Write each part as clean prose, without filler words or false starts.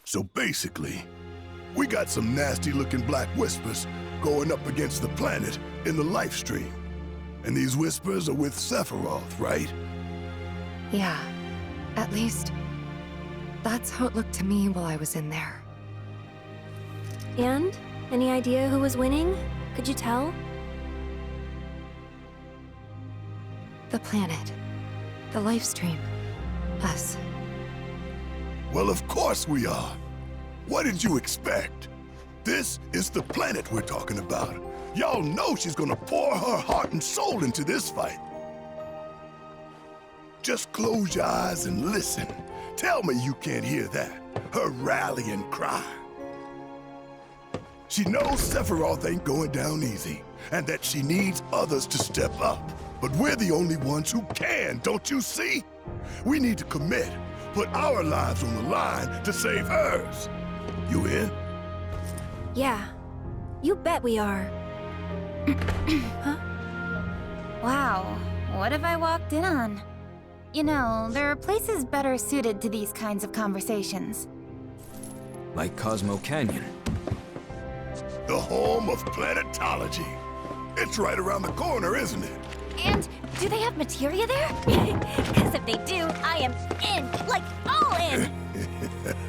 So basically, we got some nasty-looking black whispers going up against the planet in the life stream. And these whispers are with Sephiroth, right? Yeah, at least that's how it looked to me while I was in there. And? Any idea who was winning? Could you tell? The planet. The life stream. Us. Well, of course we are. What did you expect? This is the planet we're talking about. Y'all know she's gonna pour her heart and soul into this fight. Just close your eyes and listen. Tell me you can't hear that. Her rallying cry. She knows Sephiroth ain't going down easy, and that she needs others to step up. But we're the only ones who can, don't you see? We need to commit, put our lives on the line to save hers. You in? Yeah. You bet we are. Huh? Wow, what have I walked in on? You know, there are places better suited to these kinds of conversations. Like Cosmo Canyon. The home of planetology. It's right around the corner, isn't it? And do they have materia there? Because if they do, I am in, like all in!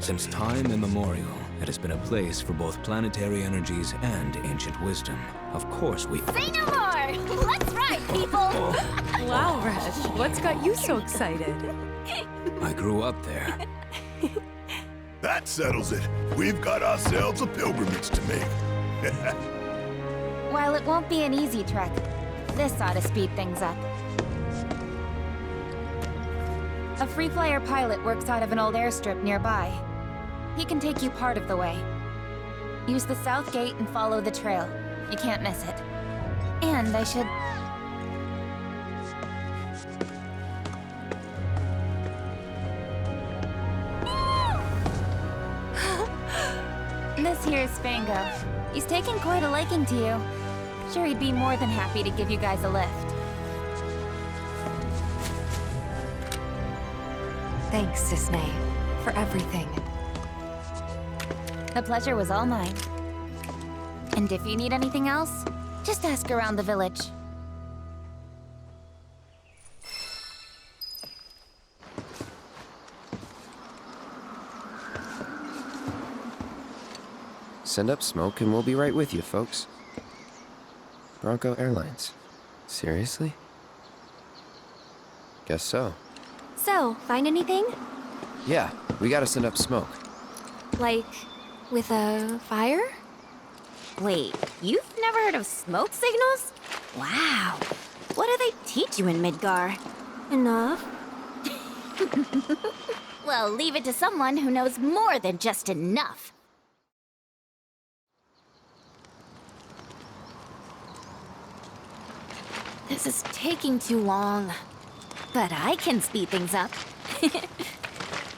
Since time immemorial, it has been a place for both planetary energies and ancient wisdom. Of course we— Say no more! Let's ride, people! Wow, Reg, what's got you so excited? I grew up there. That settles it. We've got ourselves a pilgrimage to make. While it won't be an easy trek, this ought to speed things up. A free flyer pilot works out of an old airstrip nearby. He can take you part of the way. Use the south gate and follow the trail. You can't miss it. And I should... This here's Spango. He's taken quite a liking to you. Sure, he'd be more than happy to give you guys a lift. Thanks, Sisney, for everything. The pleasure was all mine. And if you need anything else, just ask around the village. Send up smoke and we'll be right with you, folks. Bronco Airlines. Seriously? Guess so. So, find anything? Yeah, we gotta send up smoke. Like, with a fire? Wait, you've never heard of smoke signals? Wow. What do they teach you in Midgar? Enough. Well, leave it to someone who knows more than just enough. This is taking too long. But I can speed things up.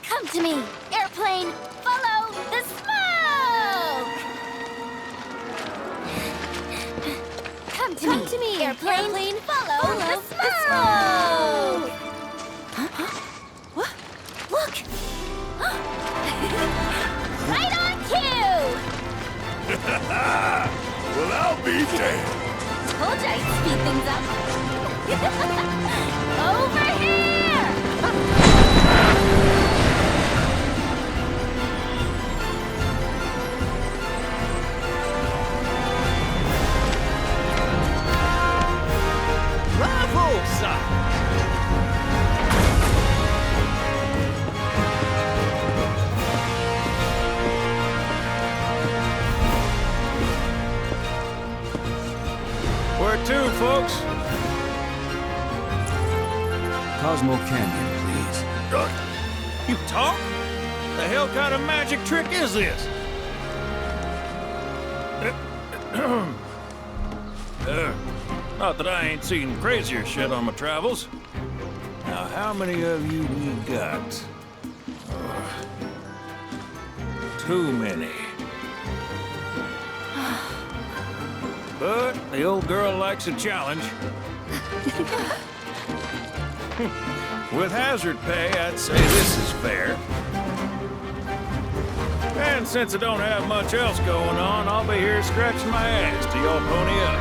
Come to me, airplane! Follow the smoke! Come to me, airplane! Follow the smoke! Huh? What? Look! Right on cue! Well, I'll be damned. Told you I'd speed things up. Over here! Bravo, son! Where to, folks? Cosmo Canyon, please. You talk? The hell kind of magic trick is this? Not that I ain't seen crazier shit on my travels. Now, how many of you we got? Too many. But the old girl likes a challenge. With hazard pay, I'd say this is fair. And since I don't have much else going on, I'll be here scratching my ass till y'all pony up.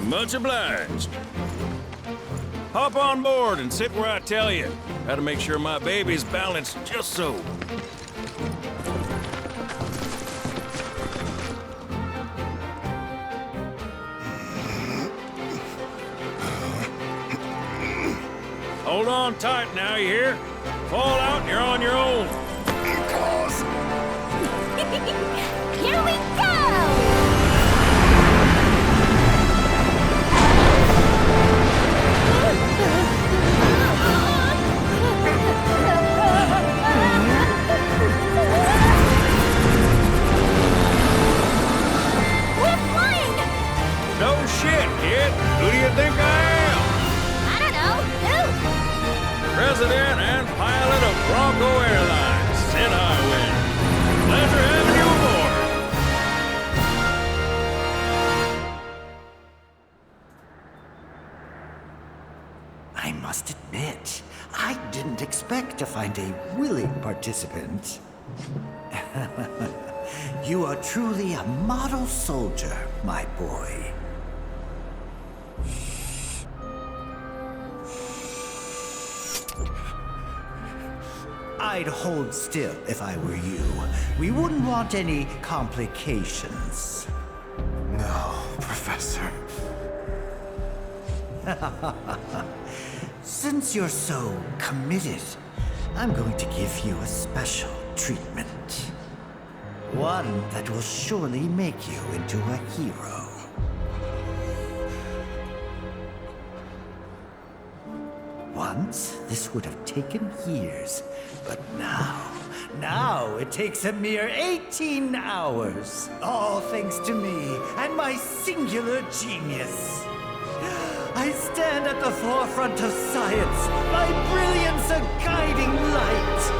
Much obliged. Hop on board and sit where I tell you. Gotta make sure my baby's balanced just so. Hold on tight now, you hear? Fall out and you're on your own. Here we go! We're flying! No shit, kid. Who do you think I am? I don't know. Who? President and pilot of Bronco Airlines, Sid Highwind. Pleasure having you aboard. I must admit, I didn't expect to find a willing participant. You are truly a model soldier, my boy. I'd hold still if I were you. We wouldn't want any complications. No, Professor. Since you're so committed, I'm going to give you a special treatment. One that will surely make you into a hero. Once, this would have taken years, but now it takes a mere 18 hours. All thanks to me and my singular genius. I stand at the forefront of science, my brilliance a guiding light.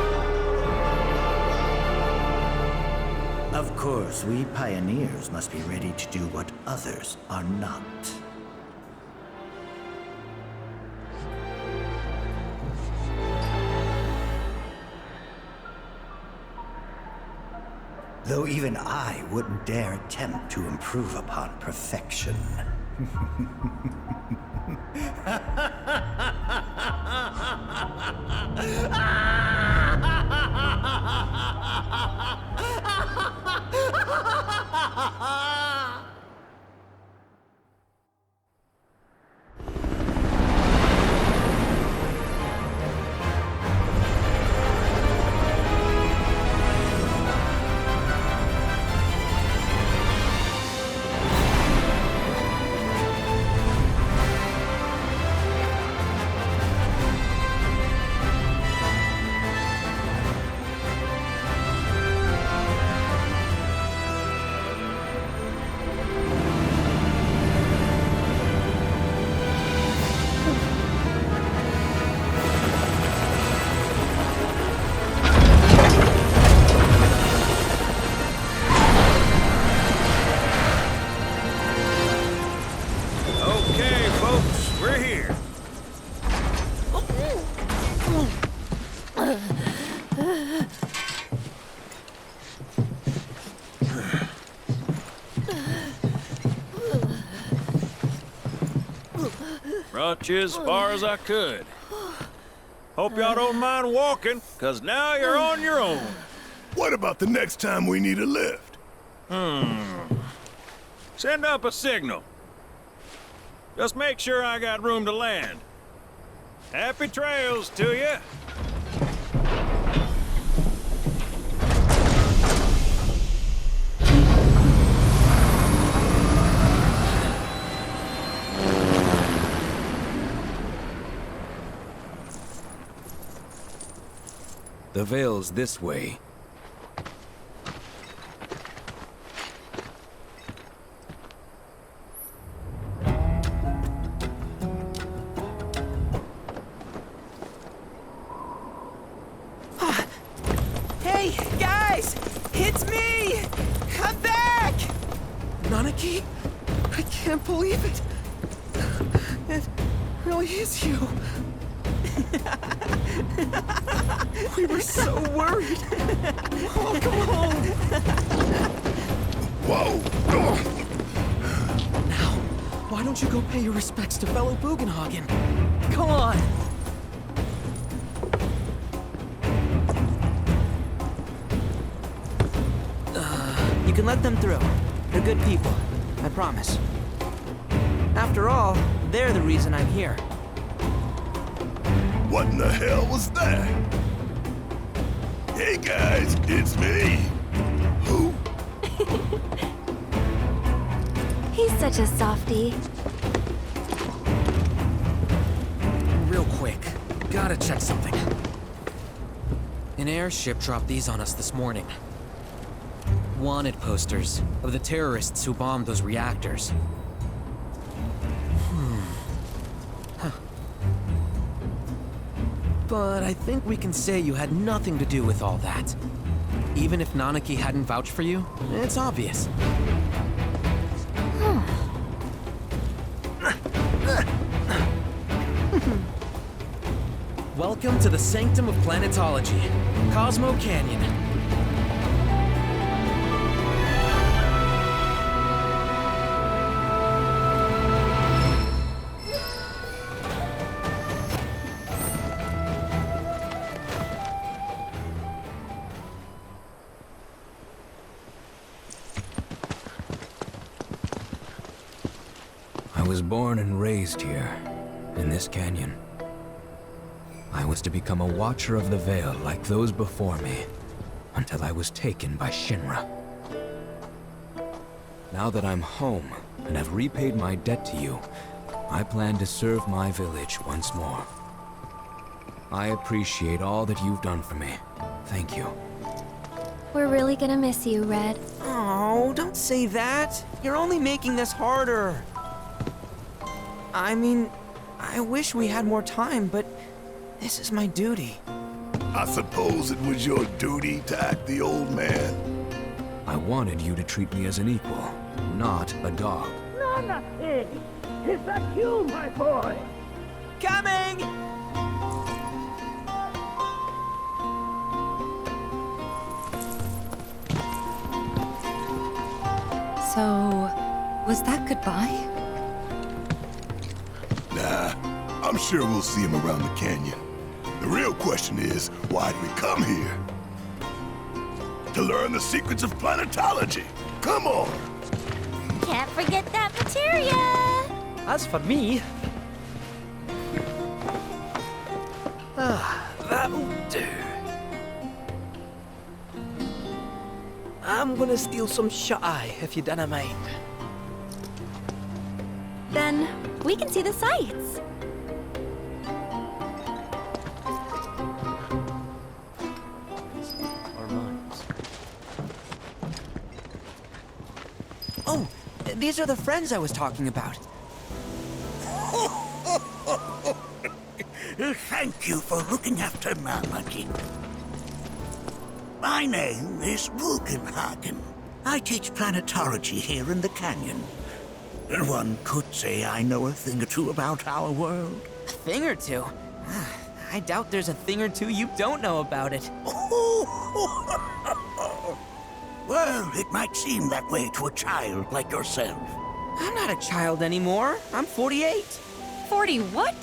Of course, we pioneers must be ready to do what others are not. Though even I wouldn't dare attempt to improve upon perfection. Brought you as far as I could. Hope y'all don't mind walking, 'cause now you're on your own. What about the next time we need a lift? Send up a signal. Just make sure I got room to land. Happy trails to you. The Veil's this way. Hey, guys! It's me! I'm back! Nanaki? I can't believe it. It really is you. We were so worried. Oh, come on. Whoa! Now, why don't you go pay your respects to fellow Bugenhagen? Come on. You can let them through. They're good people. I promise. After all, they're the reason I'm here. What in the hell was that? Hey guys, it's me. Who? He's such a softie. Real quick, gotta check something. An airship dropped these on us this morning. Wanted posters of the terrorists who bombed those reactors. Huh. But I think we can say you had nothing to do with all that. Even if Nanaki hadn't vouched for you, it's obvious. Welcome to the sanctum of planetology, Cosmo Canyon. I was born and raised here, in this canyon. I was to become a watcher of the Veil like those before me, until I was taken by Shinra. Now that I'm home and have repaid my debt to you, I plan to serve my village once more. I appreciate all that you've done for me. Thank you. We're really gonna miss you, Red. Oh, don't say that. You're only making this harder. I mean, I wish we had more time, but this is my duty. I suppose it was your duty to act the old man. I wanted you to treat me as an equal, not a dog. Nanaki! Is that you, my boy? Coming! So, was that goodbye? Nah, I'm sure we'll see him around the canyon. The real question is, why'd we come here? To learn the secrets of planetology. Come on! Can't forget that materia! As for me... that'll do. I'm gonna steal some shut-eye, if you don't mind. Then we can see the sights. Oh, these are the friends I was talking about. Thank you for looking after Nanaki. My name is Bugenhagen. I teach planetology here in the canyon. One could say I know a thing or two about our world. A thing or two? I doubt there's a thing or two you don't know about it. Well, it might seem that way to a child like yourself. I'm not a child anymore. I'm 48. 40 what?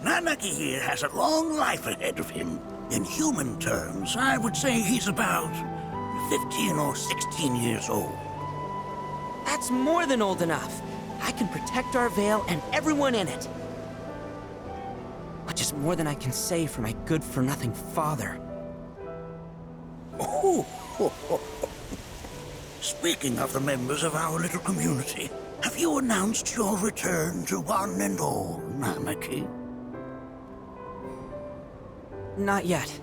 Nanaki here has a long life ahead of him. In human terms, I would say he's about 15 or 16 years old. That's more than old enough. I can protect our Veil and everyone in it. Which is more than I can say for my good-for-nothing father. Speaking of the members of our little community, have you announced your return to one and all, Nanaki? Not yet.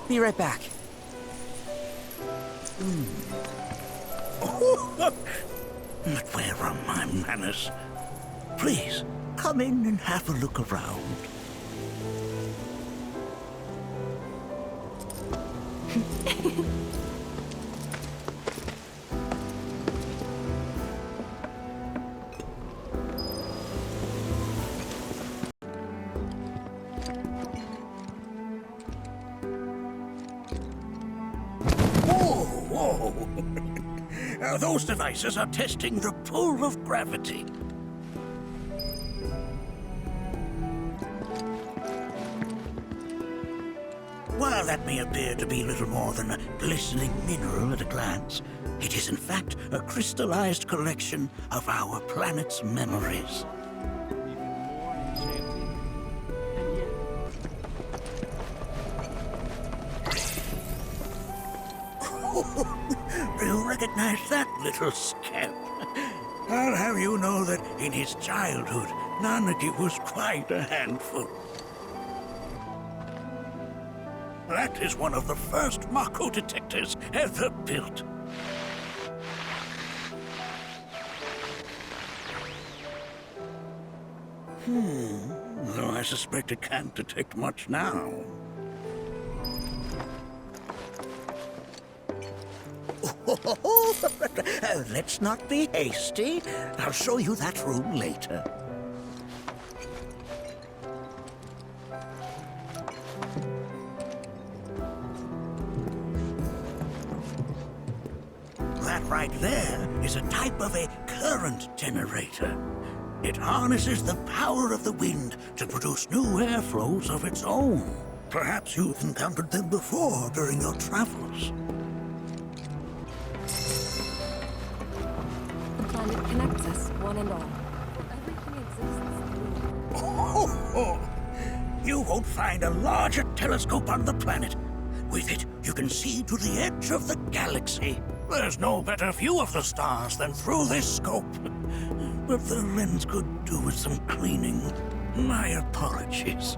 Be right back. But where are my manners? Please, come in and have a look around. Those devices are testing the pull of gravity. While that may appear to be little more than a glistening mineral at a glance, it is in fact a crystallized collection of our planet's memories. You recognize that little scamp? I'll have you know that in his childhood, Nanaki was quite a handful. That is one of the first Mako detectors ever built. Though I suspect it can't detect much now. Let's not be hasty. I'll show you that room later. That right there is a type of a current generator. It harnesses the power of the wind to produce new airflows of its own. Perhaps you've encountered them before during your travels. The planet connects us, one and all. Everything exists. You won't find a larger telescope on the planet. With it, you can see to the edge of the galaxy. There's no better view of the stars than through this scope. But the lens could do with some cleaning. My apologies.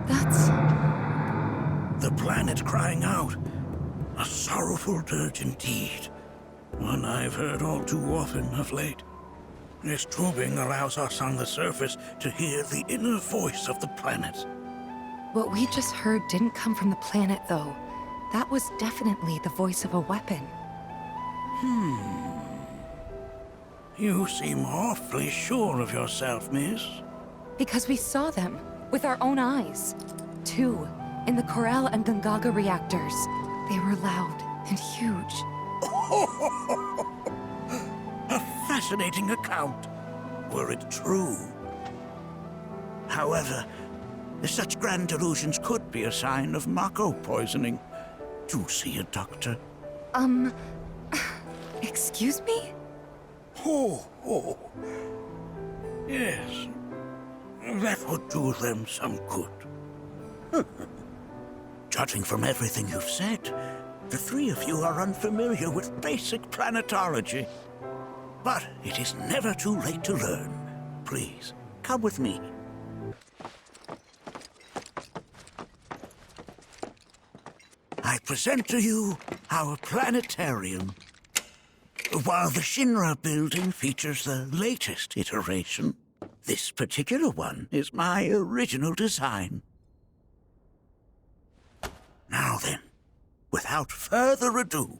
That's... the planet crying out. A sorrowful dirge indeed. One I've heard all too often of late. This tubing allows us on the surface to hear the inner voice of the planet. What we just heard didn't come from the planet, though. That was definitely the voice of a weapon. You seem awfully sure of yourself, miss. Because we saw them, with our own eyes. 2, in the Corel and Gungaga reactors. They were loud and huge. A fascinating account, were it true. However, such grand delusions could be a sign of Mako poisoning. Do see a doctor. Excuse me? Oh. Yes. That would do them some good. Judging from everything you've said, the three of you are unfamiliar with basic planetology. But it is never too late to learn. Please, come with me. I present to you our planetarium. While the Shinra building features the latest iteration, this particular one is my original design. Now then, without further ado,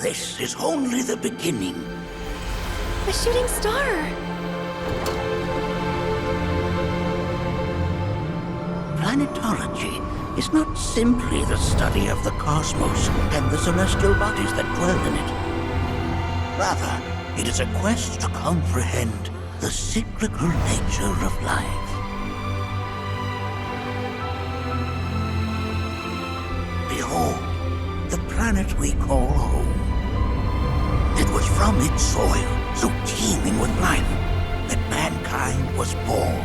this is only the beginning. A shooting star! Planetology is not simply the study of the cosmos and the celestial bodies that dwell in it. Rather, it is a quest to comprehend the cyclical nature of life. Behold, the planet we call home. It was from its soil, so teeming with life, that mankind was born.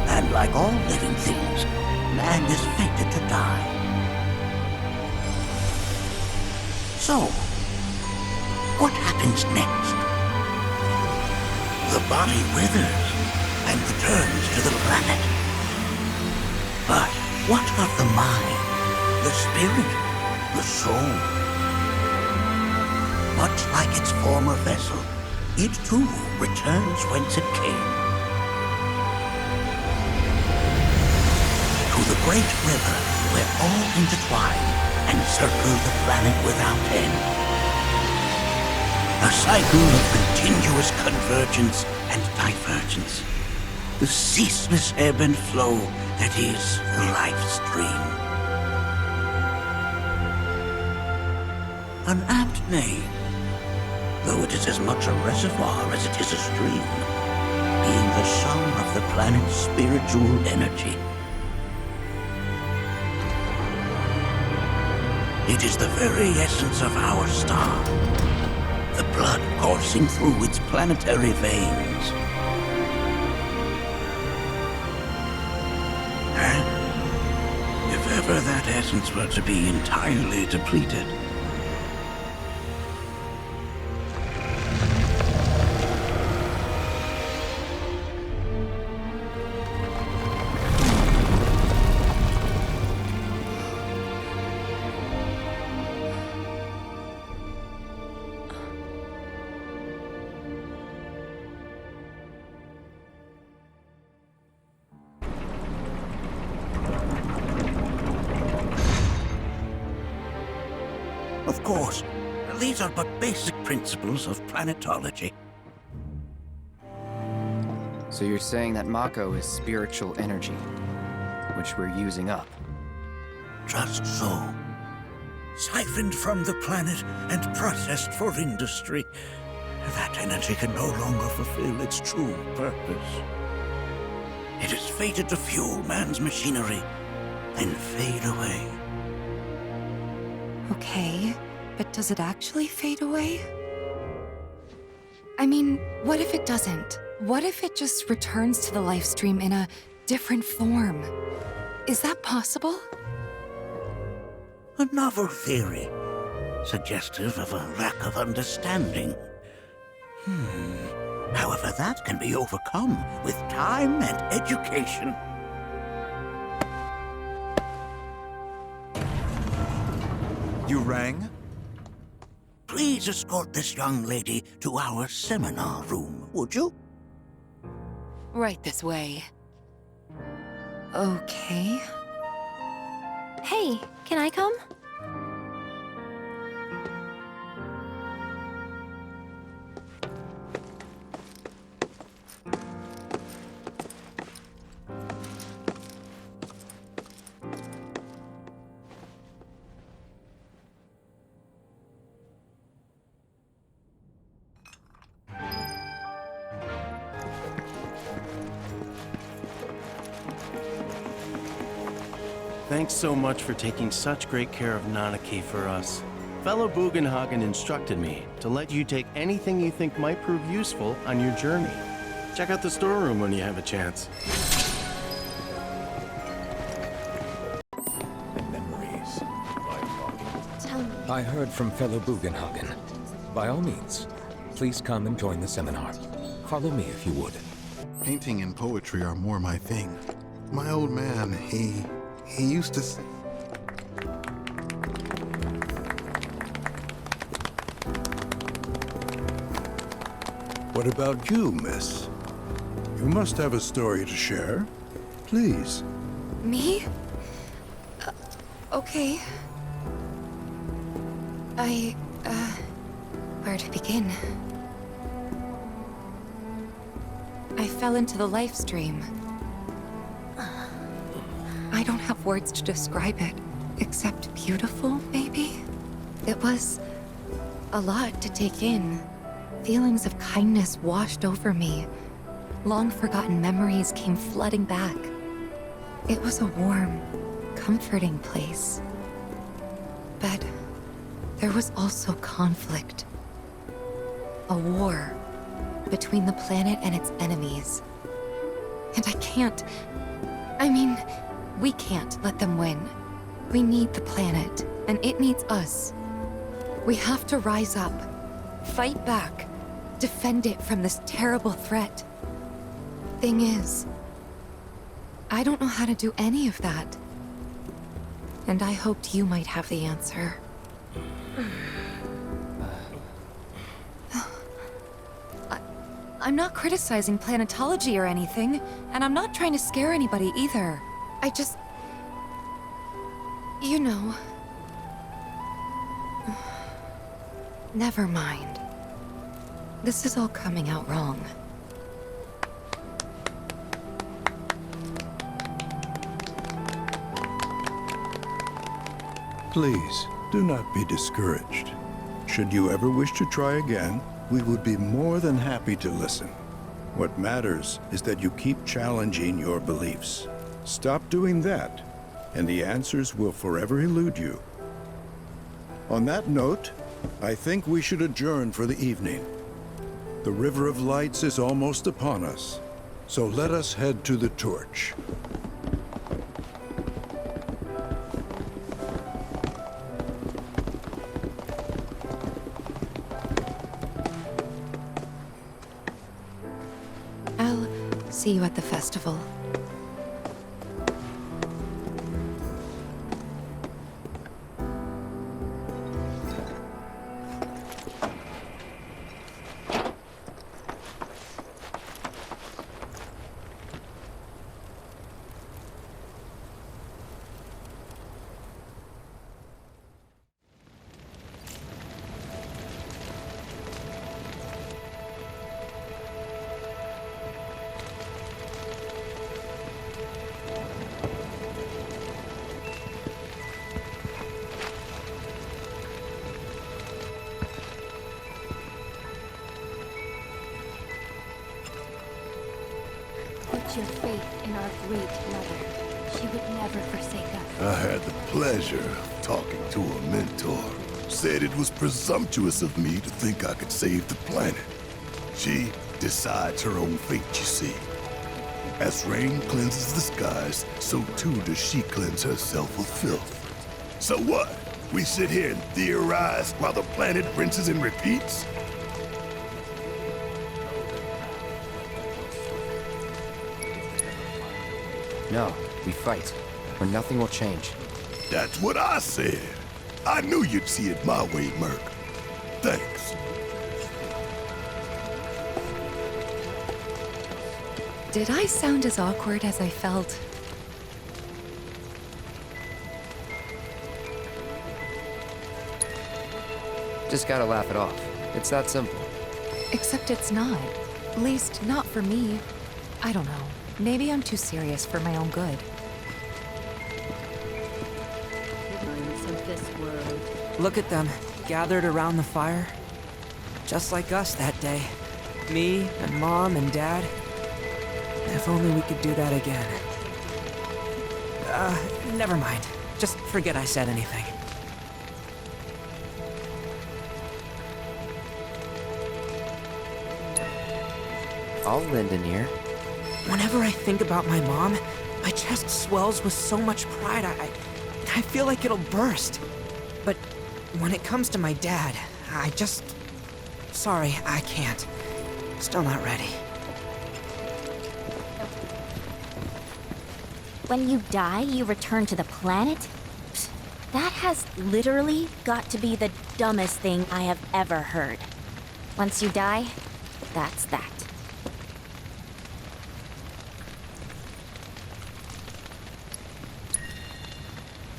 And like all living things, man is fated to die. So, what happens next? The body withers and returns to the planet. But what of the mind, the spirit, the soul? Much like its former vessel, it too returns whence it came. To the great river where all intertwine and circle the planet without end. A cycle of continuous convergence and divergence. The ceaseless ebb and flow that is the life stream. An apt name, though it is as much a reservoir as it is a stream, being the sum of the planet's spiritual energy. It is the very essence of our star, the blood coursing through its planetary veins. And if ever that essence were to be entirely depleted, of course, these are but basic principles of planetology. So you're saying that Mako is spiritual energy, which we're using up? Just so. Siphoned from the planet and processed for industry, that energy can no longer fulfill its true purpose. It is fated to fuel man's machinery, then fade away. Okay, but does it actually fade away? I mean, what if it doesn't? What if it just returns to the life stream in a different form? Is that possible? A novel theory, suggestive of a lack of understanding. However, that can be overcome with time and education. You rang? Please escort this young lady to our seminar room, would you? Right this way. Okay. Hey, can I come? Thanks so much for taking such great care of Nanaki for us. Fellow Bugenhagen instructed me to let you take anything you think might prove useful on your journey. Check out the storeroom when you have a chance. Memories. Tell me. I heard from fellow Bugenhagen. By all means, please come and join the seminar. Follow me if you would. Painting and poetry are more my thing. My old man, he used to What about you, miss? You must have a story to share. Please. Me? Okay. Where to begin? I fell into the life stream. I don't have words to describe it, except beautiful, maybe? It was a lot to take in. Feelings of kindness washed over me. Long-forgotten memories came flooding back. It was a warm, comforting place. But there was also conflict. A war between the planet and its enemies. And I mean, We can't let them win. We need the planet, and it needs us. We have to rise up, fight back, defend it from this terrible threat. Thing is, I don't know how to do any of that. And I hoped you might have the answer. I'm not criticizing planetology or anything, and I'm not trying to scare anybody either. I just... You know... Never mind. This is all coming out wrong. Please, do not be discouraged. Should you ever wish to try again, we would be more than happy to listen. What matters is that you keep challenging your beliefs. Stop doing that, and the answers will forever elude you. On that note, I think we should adjourn for the evening. The River of Lights is almost upon us, so let us head to the torch. I'll see you at the festival. Put your faith in our great mother. She would never forsake us. I had the pleasure of talking to a mentor. Said it was presumptuous of me to think I could save the planet. She decides her own fate, you see. As rain cleanses the skies, so too does she cleanse herself of filth. So what? We sit here and theorize while the planet rinses and repeats? No, we fight, or nothing will change. That's what I said. I knew you'd see it my way, Merc. Thanks. Did I sound as awkward as I felt? Just gotta laugh it off. It's that simple. Except it's not. At least, not for me. I don't know. Maybe I'm too serious for my own good. Of this world. Look at them, gathered around the fire. Just like us that day. Me and Mom and Dad. If only we could do that again. Never mind. Just forget I said anything. I'll lend an ear. Whenever I think about my mom, my chest swells with so much pride, I feel like it'll burst. But when it comes to my dad, I just... Sorry, I can't. Still not ready. When you die, you return to the planet? Psst, that has literally got to be the dumbest thing I have ever heard. Once you die, that's that.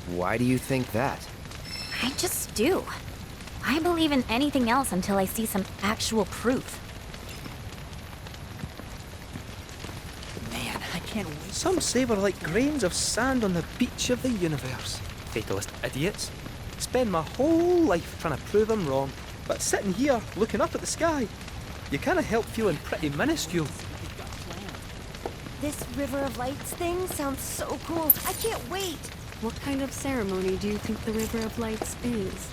Why do you think that? I just do. I believe in anything else until I see some actual proof. Man, I can't wait. Some say we're like grains of sand on the beach of the universe. Fatalist idiots. Spend my whole life trying to prove I'm wrong, but sitting here looking up at the sky, you can't help feeling pretty minuscule. This River of Lights thing sounds so cool. I can't wait. What kind of ceremony do you think the River of Lights is?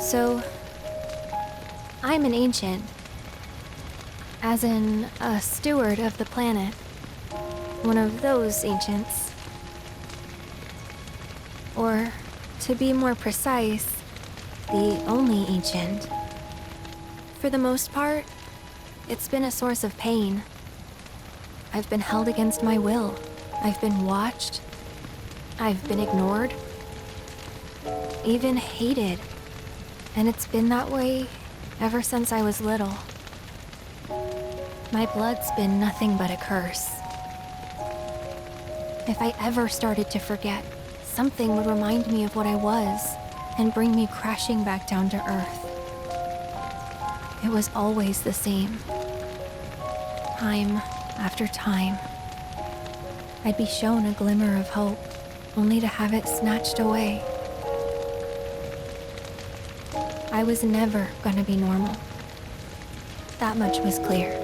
So, I'm an ancient. As in, a steward of the planet. One of those ancients. Or, to be more precise, the only ancient. For the most part, it's been a source of pain. I've been held against my will. I've been watched. I've been ignored. Even hated. And it's been that way ever since I was little. My blood's been nothing but a curse. If I ever started to forget, something would remind me of what I was and bring me crashing back down to Earth. It was always the same. Time after time. I'd be shown a glimmer of hope, only to have it snatched away. I was never gonna be normal. That much was clear.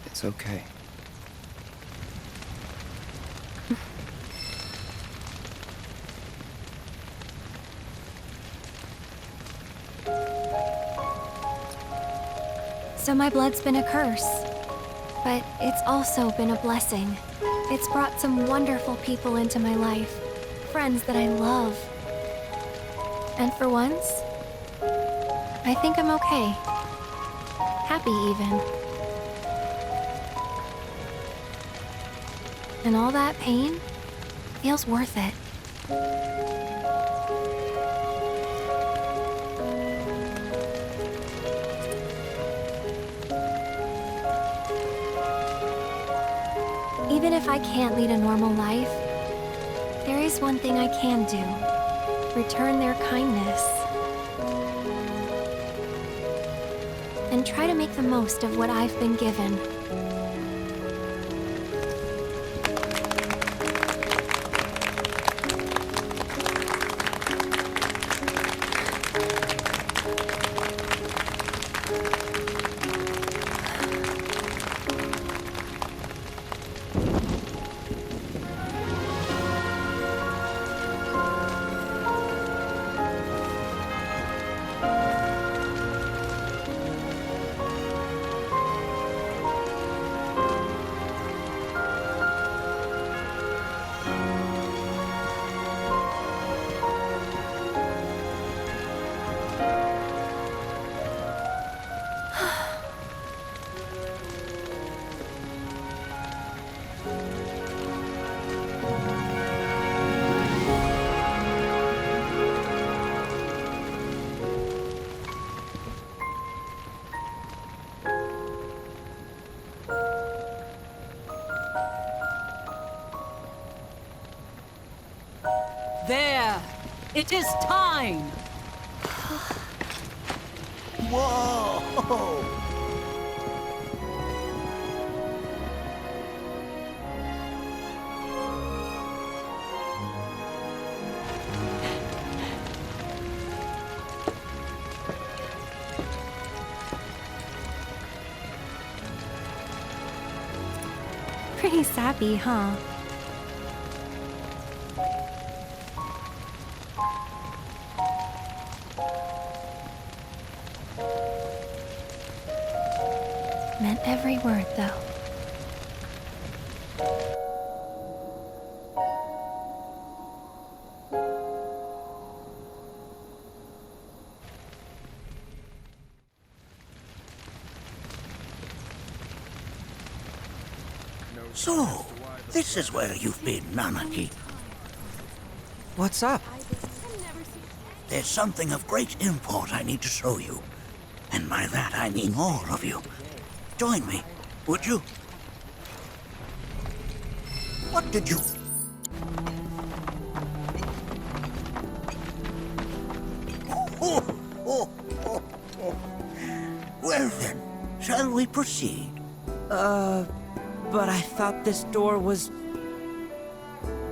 It's okay. So my blood's been a curse, but it's also been a blessing. It's brought some wonderful people into my life, friends that I love. And for once, I think I'm okay. Happy even. And all that pain feels worth it. Even if I can't lead a normal life, there is one thing I can do. Return their kindness. And try to make the most of what I've been given. There! It is time! Whoa! Pretty sappy, huh? Meant every word, though. So, this is where you've been, Nanaki. What's up? There's something of great import I need to show you. And by that I mean all of you. Join me, would you? What did you... Well then, shall we proceed? But I thought this door was...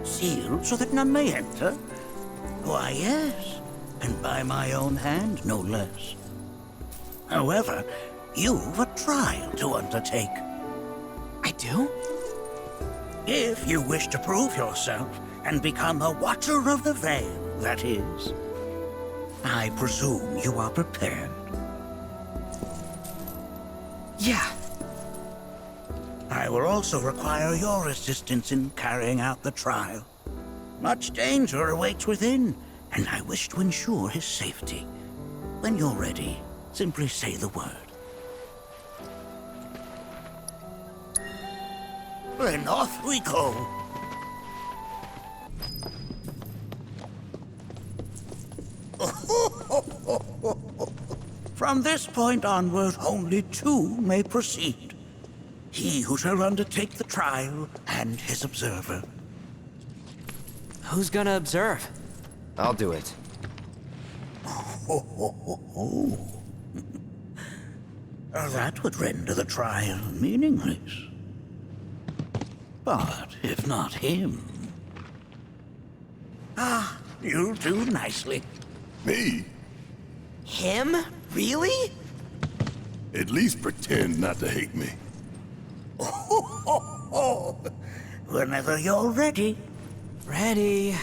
Sealed so that none may enter? Why, yes. And by my own hand, no less. However, you've a trial to undertake. I do? If you wish to prove yourself and become a Watcher of the Veil, that is. I presume you are prepared. Yeah. I will also require your assistance in carrying out the trial. Much danger awaits within, and I wish to ensure his safety. When you're ready, simply say the word. Then off we go. From this point onward, only two may proceed. He who shall undertake the trial and his observer. Who's gonna observe? I'll do it. That would render the trial meaningless. But if not him... Ah, you'll do nicely. Me? Him? Really? At least pretend not to hate me. Whenever you're ready. Ready.